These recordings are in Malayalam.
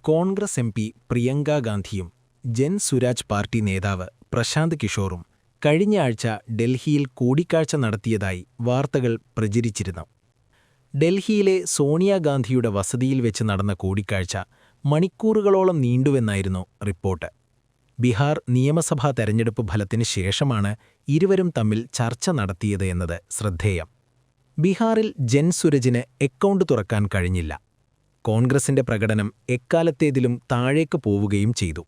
കോൺഗ്രസ് എം.പി. പ്രിയങ്ക ഗാന്ധിയും ജൻ സുരാജ് പാർട്ടി നേതാവ് പ്രശാന്ത് കിഷോറും കഴിഞ്ഞ ആഴ്ച ഡൽഹിയിൽ കൂടിക്കാഴ്ച നടത്തിയതായി വാർത്തകൾ പ്രചരിച്ചിരുന്നു. ഡൽഹിയിലെ സോണിയാഗാന്ധിയുടെ വസതിയിൽ വെച്ച് നടന്ന കൂടിക്കാഴ്ച മണിക്കൂറുകളോളം നീണ്ടുവെന്നായിരുന്നു റിപ്പോർട്ട്. ബിഹാർ നിയമസഭാ തെരഞ്ഞെടുപ്പ് ഫലത്തിന് ശേഷമാണ് ഇരുവരും തമ്മിൽ ചർച്ച നടത്തിയത് എന്നത് ശ്രദ്ധേയം. ബിഹാറിൽ ജൻ സുരജിന് അക്കൗണ്ട് തുറക്കാൻ കഴിഞ്ഞില്ല. കോൺഗ്രസിന്റെ പ്രകടനം എക്കാലത്തേതിലും താഴേക്ക് പോവുകയും ചെയ്തു.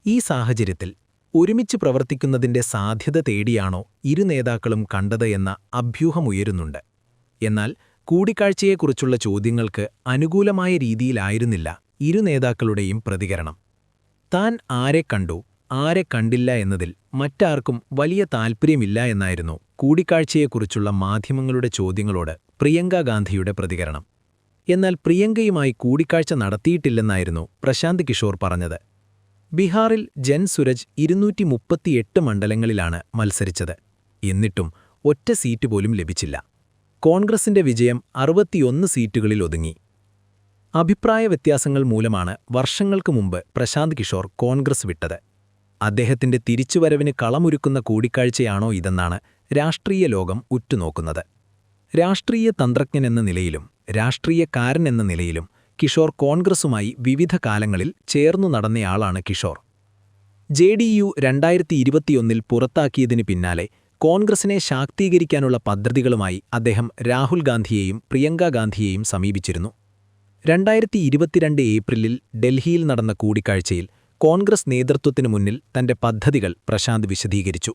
ഈ സാഹചര്യത്തിൽ ഒരുമിച്ച് പ്രവർത്തിക്കുന്നതിന്റെ സാധ്യത തേടിയാണോ ഇരു നേതാക്കളും കണ്ടത് എന്ന അഭ്യൂഹമുയരുന്നുണ്ട്. എന്നാൽ കൂടിക്കാഴ്ചയെക്കുറിച്ചുള്ള ചോദ്യങ്ങൾക്ക് അനുകൂലമായ രീതിയിലായിരുന്നില്ല ഇരു നേതാക്കളുടെയും പ്രതികരണം. താൻ ആരെ കണ്ടു, ആരെ കണ്ടില്ല എന്നതിൽ മറ്റാർക്കും വലിയ താൽപ്പര്യമില്ല എന്നായിരുന്നു കൂടിക്കാഴ്ചയെക്കുറിച്ചുള്ള മാധ്യമങ്ങളുടെ ചോദ്യങ്ങളോട് പ്രിയങ്ക ഗാന്ധിയുടെ പ്രതികരണം. എന്നാൽ പ്രിയങ്കയുമായി കൂടിക്കാഴ്ച നടത്തിയിട്ടില്ലെന്നായിരുന്നു പ്രശാന്ത് കിഷോർ പറഞ്ഞത്. ബിഹാറിൽ ജൻ സുരജ് 238 മണ്ഡലങ്ങളിലാണ് മത്സരിച്ചത്. എന്നിട്ടും ഒറ്റ സീറ്റ് പോലും ലഭിച്ചില്ല. കോൺഗ്രസിന്റെ വിജയം 61 സീറ്റുകളിൽ ഒതുങ്ങി. അഭിപ്രായ വ്യത്യാസങ്ങൾ മൂലമാണ് വർഷങ്ങൾക്ക് മുമ്പ് പ്രശാന്ത് കിഷോർ കോൺഗ്രസ് വിട്ടത്. അദ്ദേഹത്തിന്റെ തിരിച്ചുവരവിന് കളമൊരുക്കുന്ന കൂടിക്കാഴ്ചയാണോ ഇതെന്നാണ് രാഷ്ട്രീയ ലോകം ഉറ്റുനോക്കുന്നത്. രാഷ്ട്രീയ തന്ത്രജ്ഞനെന്ന നിലയിലും രാഷ്ട്രീയക്കാരനെന്ന നിലയിലും കിഷോർ കോൺഗ്രസുമായി വിവിധ കാലങ്ങളിൽ ചേർന്നു നടന്നയാളാണ് കിഷോർ. JDU 2021 പുറത്താക്കിയതിനു പിന്നാലെ കോൺഗ്രസിനെ ശാക്തീകരിക്കാനുള്ള പദ്ധതികളുമായി അദ്ദേഹം രാഹുൽ ഗാന്ധിയെയും പ്രിയങ്ക ഗാന്ധിയെയും സമീപിച്ചിരുന്നു. 2022 ഏപ്രിലിൽ ഡൽഹിയിൽ നടന്ന കൂടിക്കാഴ്ചയിൽ കോൺഗ്രസ് നേതൃത്വത്തിനു മുന്നിൽ തന്റെ പദ്ധതികൾ പ്രശാന്ത് വിശദീകരിച്ചു.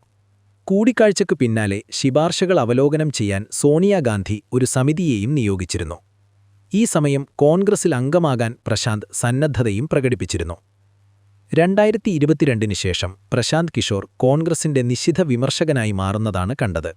കൂടിക്കാഴ്ചയ്ക്കു പിന്നാലെ ശിപാർശകൾ അവലോകനം ചെയ്യാൻ സോണിയാഗാന്ധി ഒരു സമിതിയെയും നിയോഗിച്ചിരുന്നു. ഈ സമയം കോൺഗ്രസിൽ അംഗമാകാൻ പ്രശാന്ത് സന്നദ്ധതയും പ്രകടിപ്പിച്ചിരുന്നു. 2022 ശേഷം പ്രശാന്ത് കിഷോർ കോൺഗ്രസിന്റെ നിശിത വിമർശകനായി മാറുന്നതാണ് കണ്ടത്.